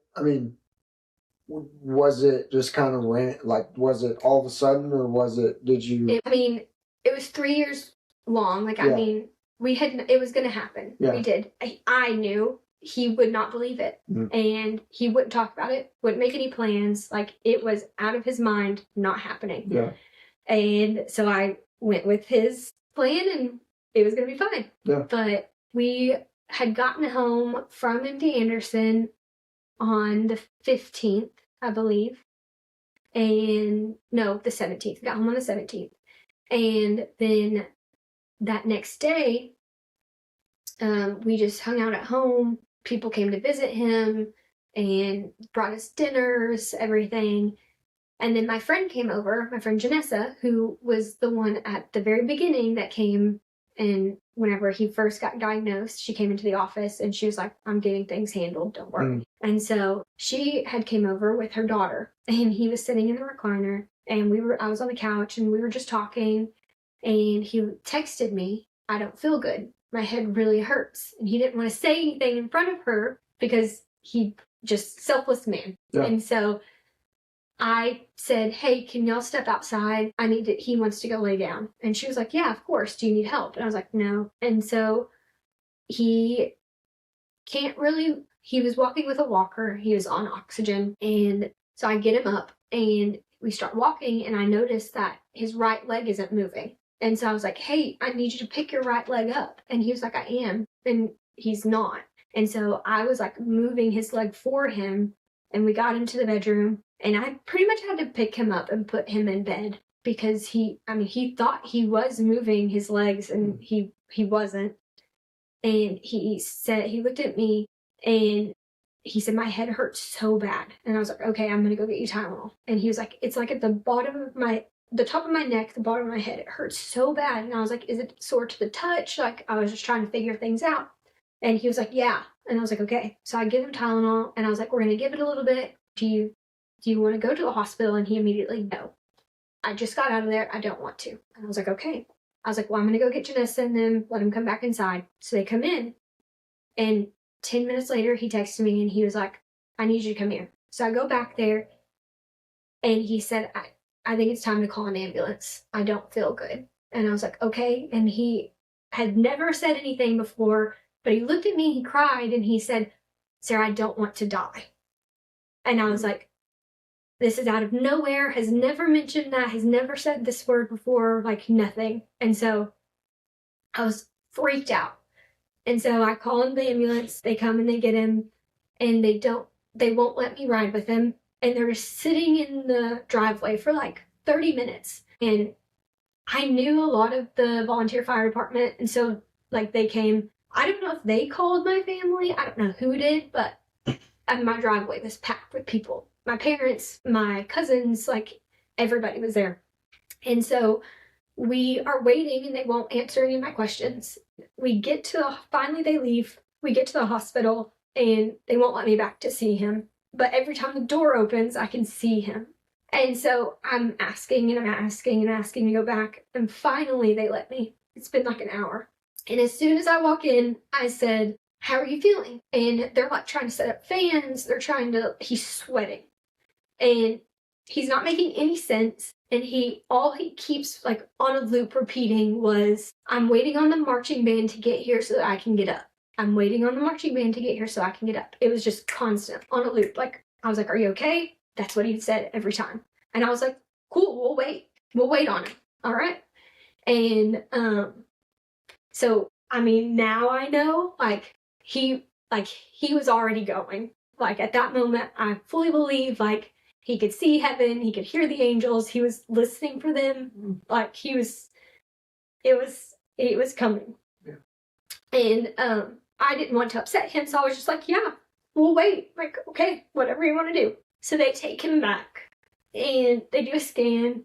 just kind of was it all of a sudden, or did you? It was 3 years long. It was going to happen. Yeah. We did. I knew he would not believe it, and he wouldn't talk about it, wouldn't make any plans. Like, it was out of his mind, not happening. Yeah. And so I went with his plan, and it was going to be fine. Yeah. But we had gotten home from MD Anderson on the 15th, I believe. And no, the 17th. Got home on the 17th. And then that next day, we just hung out at home. people came to visit him and brought us dinners, everything. And then my friend came over, my friend Janessa, who was the one at the very beginning that came. And whenever he first got diagnosed, she came into the office and she was like, I'm getting things handled, don't worry. And so she had came over with her daughter, and he was sitting in the recliner, and I was on the couch and we were just talking, and he texted me, I don't feel good. My head really hurts. And he didn't want to say anything in front of her because he just selfless man. Yeah. And so I said, hey, can y'all step outside? He wants to go lay down. And she was like, yeah, of course. Do you need help? And I was like, no. And so he was walking with a walker. He was on oxygen. And so I get him up and we start walking, and I noticed that his right leg isn't moving. And so I was like, hey, I need you to pick your right leg up. And he was like, I am. And he's not. And so I was like moving his leg for him, and we got into the bedroom, and I pretty much had to pick him up and put him in bed because he thought he was moving his legs, and he wasn't. And he looked at me and he said, my head hurts so bad. And I was like, okay, I'm going to go get you Tylenol. And he was like, it's like at the top of my neck, the bottom of my head, it hurts so bad. And I was like, is it sore to the touch? Like, I was just trying to figure things out. And he was like, yeah. And I was like, okay. So I give him Tylenol, and I was like, we're going to give it a little bit. Do you want to go to the hospital? And he immediately, no. I just got out of there. I don't want to. And I was like, okay. I was like, well, I'm going to go get Janessa and then let him come back inside. So they come in, and 10 minutes later, he texted me and he was like, I need you to come here. So I go back there, and he said, I think it's time to call an ambulance. I don't feel good. And I was like, okay. And he had never said anything before, but he looked at me, he cried, and he said, Sarah, I don't want to die. And I was like, this is out of nowhere, has never mentioned that, has never said this word before, like nothing. And so I was freaked out. And so I call in the ambulance, they come and they get him, and they won't let me ride with him. And they're just sitting in the driveway for like 30 minutes. And I knew a lot of the volunteer fire department. And so like they came, I don't know if they called my family, I don't know who did, but my driveway was packed with people. My parents, my cousins, like everybody was there. And so we are waiting, and they won't answer any of my questions. Finally they leave. We get to the hospital, and they won't let me back to see him. But every time the door opens, I can see him. And so I'm asking and I'm asking and asking to go back. And finally they let me. It's been like an hour. And as soon as I walk in, I said, how are you feeling? And they're like trying to set up fans. He's sweating. And he's not making any sense. And all he keeps like on a loop repeating was, I'm waiting on the marching band to get here so that I can get up. I'm waiting on the marching band to get here so I can get up. It was just constant on a loop. Like, I was like, are you okay? That's what he said every time. And I was like, cool, we'll wait. We'll wait on him. All right. And, so, I mean, now I know, he was already going. Like, at that moment, I fully believe, like, he could see heaven, he could hear the angels, he was listening for them. Like, it was coming. Yeah. And, I didn't want to upset him, so I was just like, yeah, we'll wait. Like, okay, whatever you want to do. So they take him back, and they do a scan,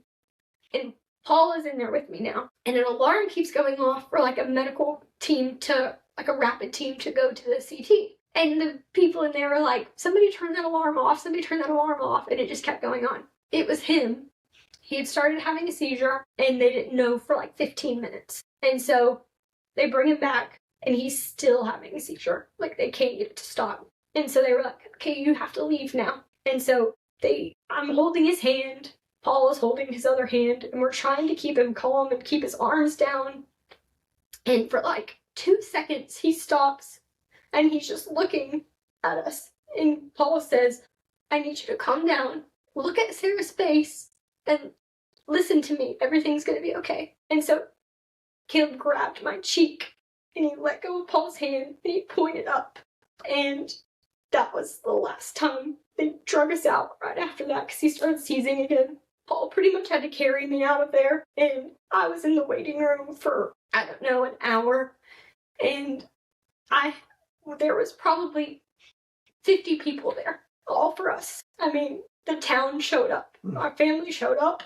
and Paul is in there with me now. And an alarm keeps going off for, like, a medical team a rapid team to go to the CT. And the people in there were like, somebody turn that alarm off, somebody turn that alarm off, and it just kept going on. It was him. He had started having a seizure, and they didn't know for, like, 15 minutes. And so they bring him back, and he's still having a seizure. Like, they can't get it to stop. And so they were like, okay, you have to leave now. And so I'm holding his hand, Paul is holding his other hand, and we're trying to keep him calm and keep his arms down. And for like 2 seconds, he stops, and he's just looking at us. And Paul says, I need you to calm down, look at Sarah's face, and listen to me. Everything's going to be okay. And so Caleb grabbed my cheek, and he let go of Paul's hand, and he pointed up. And that was the last time. They drug us out right after that because he started seizing again. Paul pretty much had to carry me out of there, and I was in the waiting room for, I don't know, an hour. And there was probably 50 people there, all for us. I mean, the town showed up, our family showed up,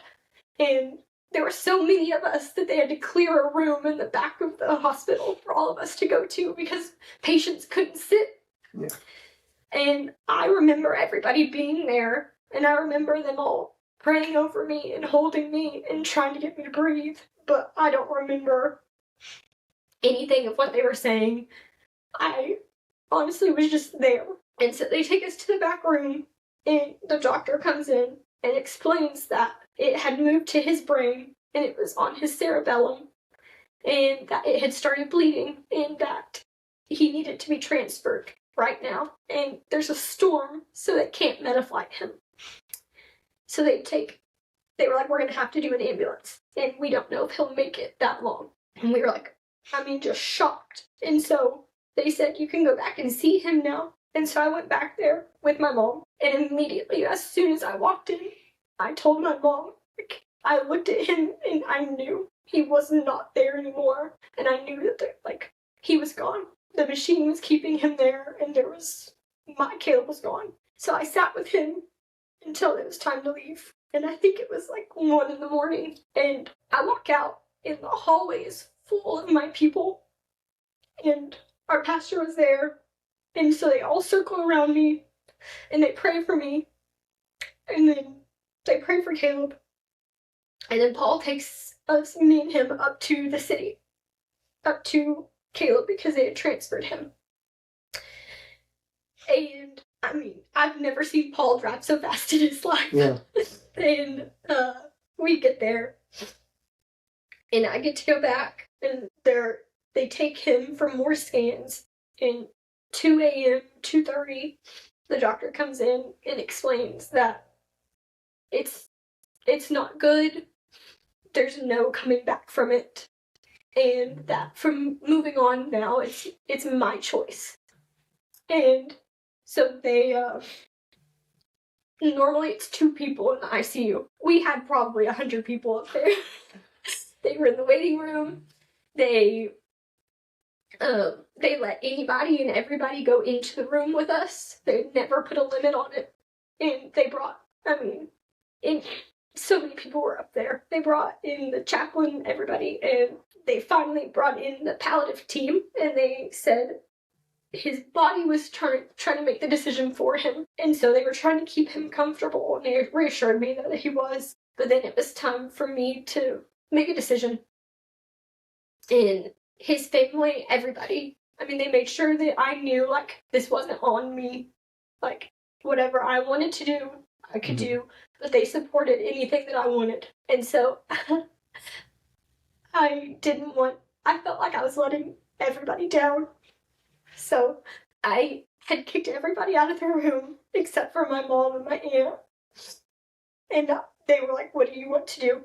and there were so many of us that they had to clear a room in the back of the hospital for all of us to go to because patients couldn't sit. Yeah. And I remember everybody being there, and I remember them all praying over me and holding me and trying to get me to breathe, but I don't remember anything of what they were saying. I honestly was just there. And so they take us to the back room, and the doctor comes in and explains that it had moved to his brain, and it was on his cerebellum, and that it had started bleeding, and that he needed to be transferred right now. And there's a storm, so they can't Metaflight him. So they were like, we're going to have to do an ambulance, and we don't know if he'll make it that long. And we were like, just shocked. And so they said, you can go back and see him now. And so I went back there with my mom, and immediately, as soon as I walked in, I told my mom. I looked at him, and I knew he was not there anymore, and I knew that he was gone. The machine was keeping him there, and Caleb was gone. So I sat with him until it was time to leave, and I think it was 1 a.m, and I walk out, and the hallway is full of my people, and our pastor was there. And so they all circle around me, and they pray for me, and then they pray for Caleb. And then Paul takes me and him up to the city, up to Caleb, because they had transferred him. And, I've never seen Paul drive so fast in his life. Yeah. And we get there, and I get to go back, and they take him for more scans, and 2 a.m., 2:30, the doctor comes in and explains that it's not good, there's no coming back from it, and that from moving on now, it's my choice. And so they, normally it's 2 people in the ICU. We had probably 100 people up there. They were in the waiting room. They let anybody and everybody go into the room with us. They never put a limit on it. And they brought, so many people were up there. They brought in the chaplain, everybody, and they finally brought in the palliative team, and they said his body was trying to make the decision for him. And so they were trying to keep him comfortable, and they reassured me that he was. But then it was time for me to make a decision. And his family, everybody, they made sure that I knew, this wasn't on me. Whatever I wanted to do, I could do, but they supported anything that I wanted. And so, I felt like I was letting everybody down. So, I had kicked everybody out of their room, except for my mom and my aunt. And they were like, what do you want to do?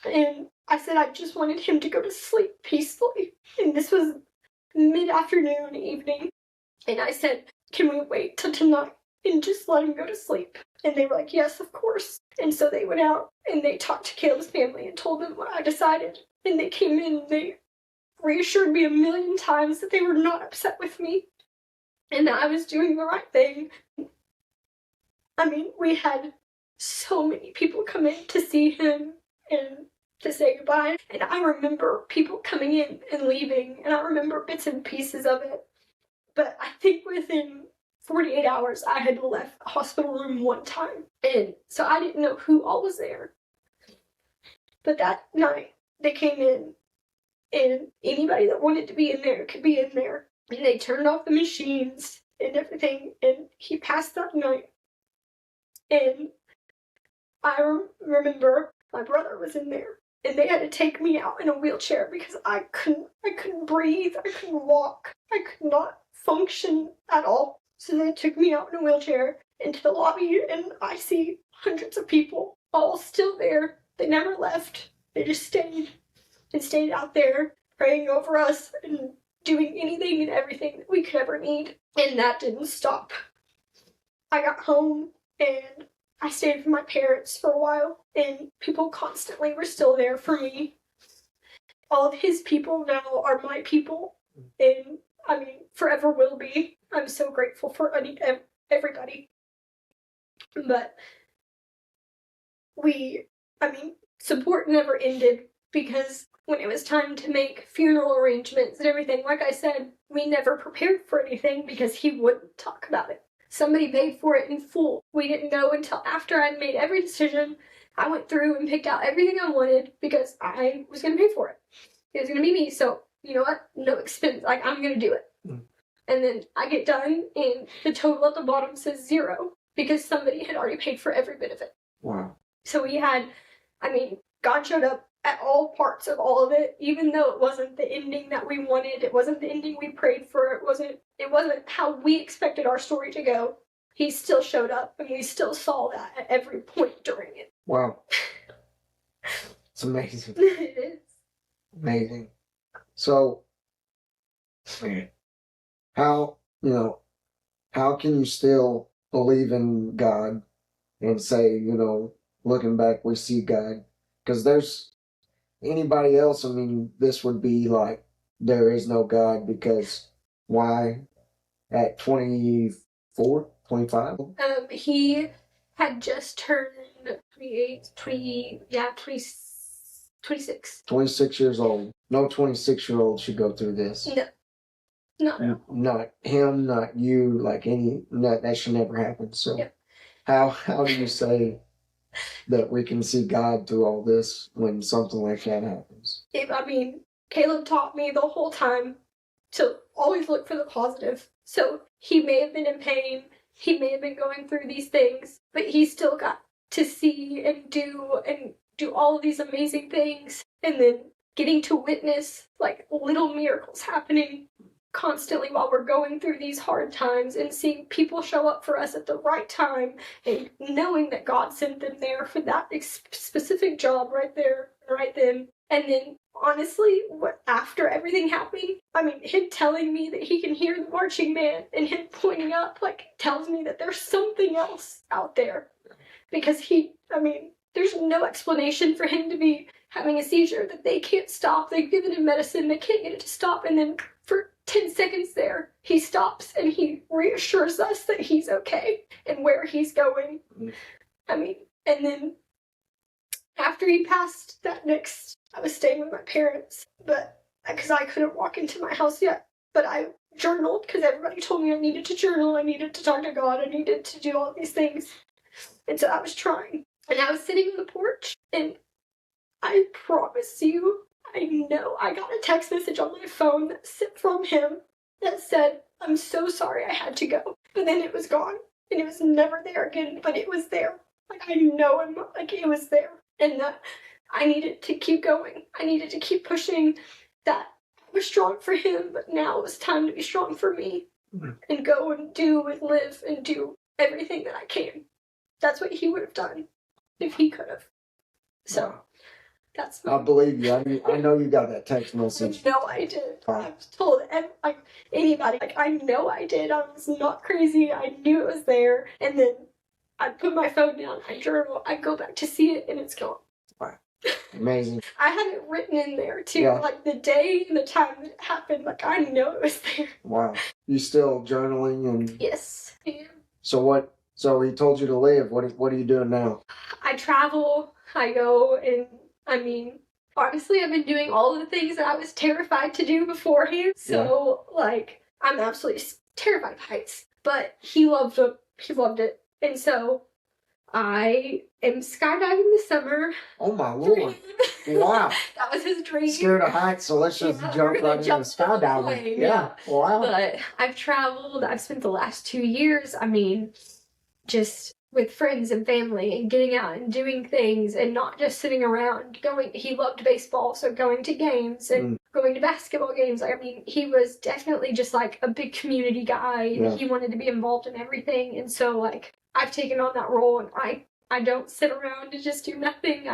And I said I just wanted him to go to sleep peacefully. And this was mid-afternoon, evening. And I said, can we wait till tonight and just let him go to sleep? And they were like, yes, of course. And so they went out and they talked to Caleb's family and told them what I decided. And they came in and they reassured me 1,000,000 times that they were not upset with me and that I was doing the right thing. We had so many people come in to see him and to say goodbye. And I remember people coming in and leaving, and I remember bits and pieces of it. But I think within 48 hours, I had left the hospital room 1 time. And so I didn't know who all was there. But that night, they came in, and anybody that wanted to be in there could be in there. And they turned off the machines and everything, and he passed that night. And I remember my brother was in there, and they had to take me out in a wheelchair because I couldn't breathe, I couldn't walk, I could not function at all. So they took me out in a wheelchair into the lobby, and I see hundreds of people all still there. They never left. They just stayed out there praying over us and doing anything and everything that we could ever need. And that didn't stop. I got home and I stayed with my parents for a while, and people constantly were still there for me. All of his people now are my people, and I mean, forever will be. I'm so grateful for everybody. But support never ended, because when it was time to make funeral arrangements and everything, like I said, we never prepared for anything because he wouldn't talk about it. Somebody paid for it in full. We didn't know until after I'd made every decision. I went through and picked out everything I wanted because I was going to pay for it. It was going to be me, so you know what? No expense. Like, I'm going to do it. And then I get done, and the total at the bottom says 0 because somebody had already paid for every bit of it. Wow. So God showed up at all parts of all of it, even though it wasn't the ending that we wanted. It wasn't the ending we prayed for. It wasn't how we expected our story to go. He still showed up, and we still saw that at every point during it. Wow. It's amazing. It is. Amazing. So, how can you still believe in God and say, looking back, we see God? Because there's anybody else, this would be like, there is no God, because why at 24, 25? He had just turned 26. 26 years old. No 26-year-old should go through this. No. Not him, not you, that should never happen. So yep. How do you say that we can see God through all this when something like that happens? Caleb taught me the whole time to always look for the positive. So he may have been in pain, he may have been going through these things, but he still got to see and do all of these amazing things, and then getting to witness little miracles happening constantly while we're going through these hard times, and seeing people show up for us at the right time, and knowing that God sent them there for that specific job right there, right then. And then, honestly, after everything happened, him telling me that he can hear the marching band, and him pointing up, tells me that there's something else out there. Because there's no explanation for him to be having a seizure that they can't stop. They've given him medicine, they can't get it to stop, and then for 10 seconds there, he stops and he reassures us that he's okay and where he's going. And then after he passed I was staying with my parents, but because I couldn't walk into my house yet, but I journaled because everybody told me I needed to journal, I needed to talk to God, I needed to do all these things. And so I was trying. And I was sitting on the porch, and I promise you, I know I got a text message on my phone from him that said, "I'm so sorry I had to go." But then it was gone, and it was never there again, but it was there. I know it was there. And that I needed to keep going. I needed to keep pushing, that I was strong for him, but now it was time to be strong for me. And go and do and live and do everything that I can. That's what he would have done if he could have. So, that's... I believe you. I know you got that text message. No, I did. I've told anybody. I know I did. I was not crazy. I knew it was there. And then I put my phone down. I journal. I go back to see it, and it's gone. Wow. Amazing. I have it written in there, too. The day and the time that it happened. I know it was there. Wow. You still journaling? And Yes, I am. So he told you to live. What are you doing now? I travel. I go, and honestly, I've been doing all of the things that I was terrified to do beforehand. So, I'm absolutely terrified of heights. But he loved it. He loved it. And so, I am skydiving this summer. Oh, my Lord. Wow. That was his dream. Scared of heights, so let's just jump right into skydiving. Yeah. Wow. But I've traveled. I've spent the last 2 years, just with friends and family, and getting out and doing things, and not just sitting around he loved baseball, so going to games and going to basketball games. He was definitely just a big community guy, and he wanted to be involved in everything. And so I've taken on that role, and I don't sit around and just do nothing.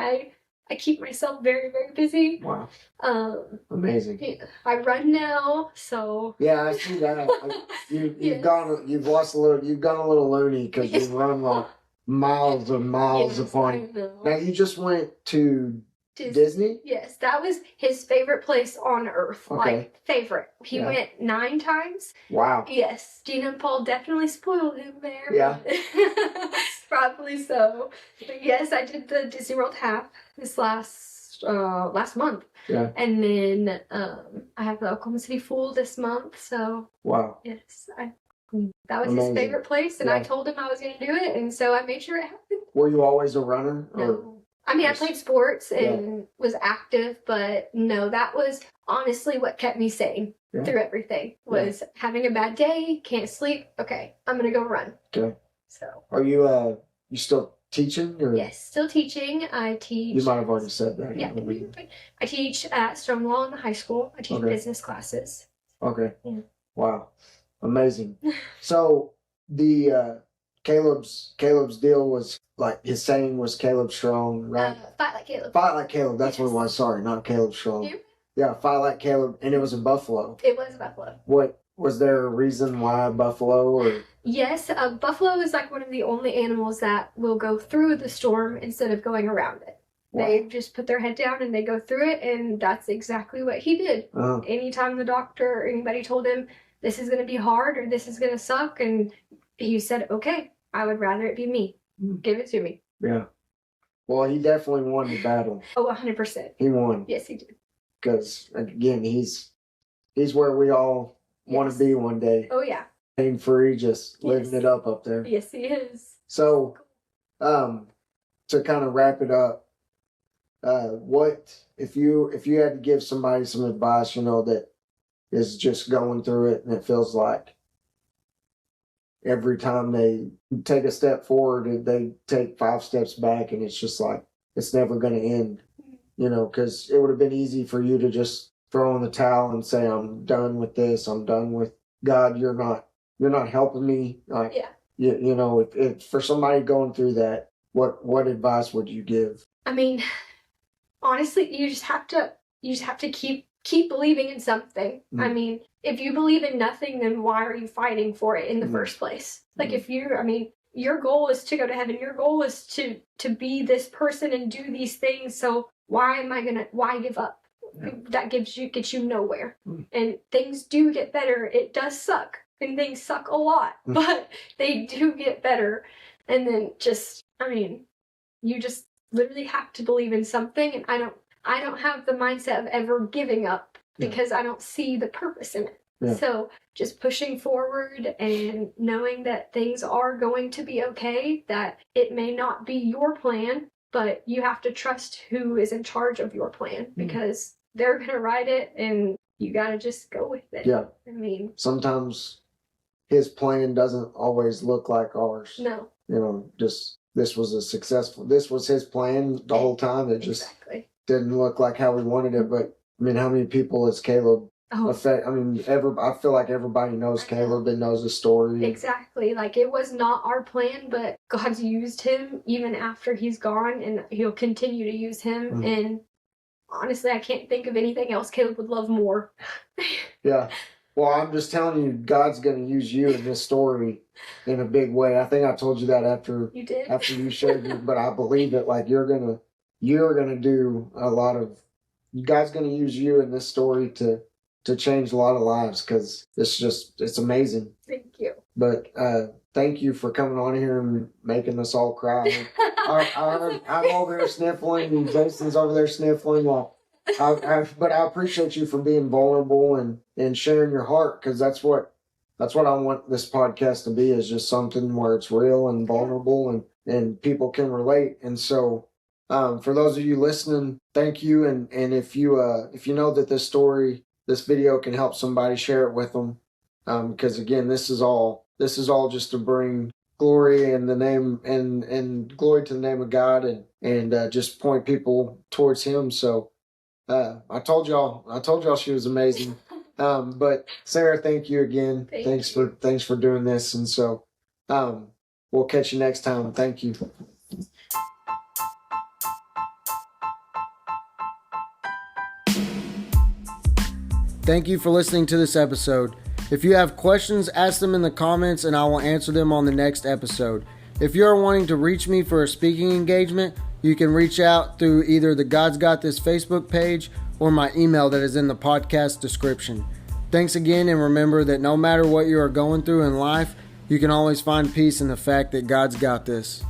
I keep myself very, very busy. Wow. Amazing. Yeah, I run now, so. Yeah, I see that. You've gone a little loony because you run miles and miles upon. I know. Now you just went to Disney? Yes, that was his favorite place on earth. Okay. Like, favorite. He Yeah. went 9 times. Wow. Yes, Gina and Paul definitely spoiled him there. Yeah. Probably so. But yes, I did the Disney World half this last month. Yeah. And then I have the Oklahoma City Full this month. So Wow. yes, that was Amazing. his favorite place, and I Yeah. told him I was going to do it, and so I made sure it happened. Were you always a runner? No. I mean, I Yes. played sports and was active, but no, that was honestly what kept me sane Yeah. through everything. Was having a bad day, can't sleep. Okay, I'm gonna go run. Okay. So. Are you still teaching? Or? Yes, still teaching. I teach. You might have already said that. Yeah. I teach at Stonewall in the high school. I teach business classes. Okay. Yeah. Wow. Amazing. So the Caleb's deal was like his saying was Caleb Strong, right? Fight like Caleb. Fight like Caleb. That's what it was. Sorry, not Caleb Strong. Yeah. Yeah, fight like Caleb, and it was in Buffalo. It was Buffalo. What was there a reason why Buffalo? Or yes, buffalo is like one of the only animals that will go through the storm instead of going around it. Wow. They just put their head down and they go through it, and that's exactly what he did. Anytime the doctor or anybody told him this is going to be hard or this is going to suck, and he said, okay, I would rather it be me. Give it to me. Yeah. Well, he definitely won the battle. Oh, 100%. He won. Yes, he did. Because again, he's where we all want to be one day. Oh, yeah. Pain free, just living it up there. Yes, he is. So, to kind of wrap it up, what if you had to give somebody some advice, that is just going through it and it feels like every time they take a step forward, they take 5 steps back, and it's just like it's never going to end, because it would have been easy for you to just throw in the towel and say, I'm done with this. I'm done with God. You're not helping me. Like, if for somebody going through that, what advice would you give? I mean, honestly, you just have to keep believing in something. I mean, if you believe in nothing, then why are you fighting for it in the first place? Like, your goal is to go to heaven. Your goal is to be this person and do these things. So why give up? Yeah. That gets you nowhere. And things do get better. It does suck, and things suck a lot, but they do get better. And then you just literally have to believe in something. And I don't have the mindset of ever giving up because I don't see the purpose in it. Yeah. So just pushing forward and knowing that things are going to be okay, that it may not be your plan, but you have to trust who is in charge of your plan because they're going to write it and you got to just go with it. Yeah. I mean, sometimes his plan doesn't always look like ours. No. This was his plan the whole time. It just didn't look like how we wanted it. But I mean, how many people has Caleb affect? I mean, I feel like everybody knows Caleb and knows the story. Exactly. Like, it was not our plan, but God's used him even after he's gone, and he'll continue to use him. And honestly, I can't think of anything else Caleb would love more. Yeah. Well, I'm just telling you, God's going to use you in this story in a big way. I think I told you that after you did. After you shared it, but I believe it. Like, you're gonna do a lot of. God's going to use you in this story to change a lot of lives, because it's amazing. Thank you. But thank you for coming on here and making us all cry. I'm over there sniffling, and Jason's over there sniffling. Well, but I appreciate you for being vulnerable and sharing your heart, because that's what I want this podcast to be, is just something where it's real and vulnerable and people can relate. And so for those of you listening, thank you. And if you know that this video can help somebody, share it with them. Because again, this is all just to bring glory in the name and glory to the name of God and just point people towards Him. So I told y'all she was amazing. But Sarah, thank you again. Thanks for doing this. And so we'll catch you next time. Thank you. Thank you for listening to this episode. If you have questions, ask them in the comments and I will answer them on the next episode. If you are wanting to reach me for a speaking engagement, you can reach out through either the God's Got This Facebook page or my email that is in the podcast description. Thanks again, and remember that no matter what you are going through in life, you can always find peace in the fact that God's got this.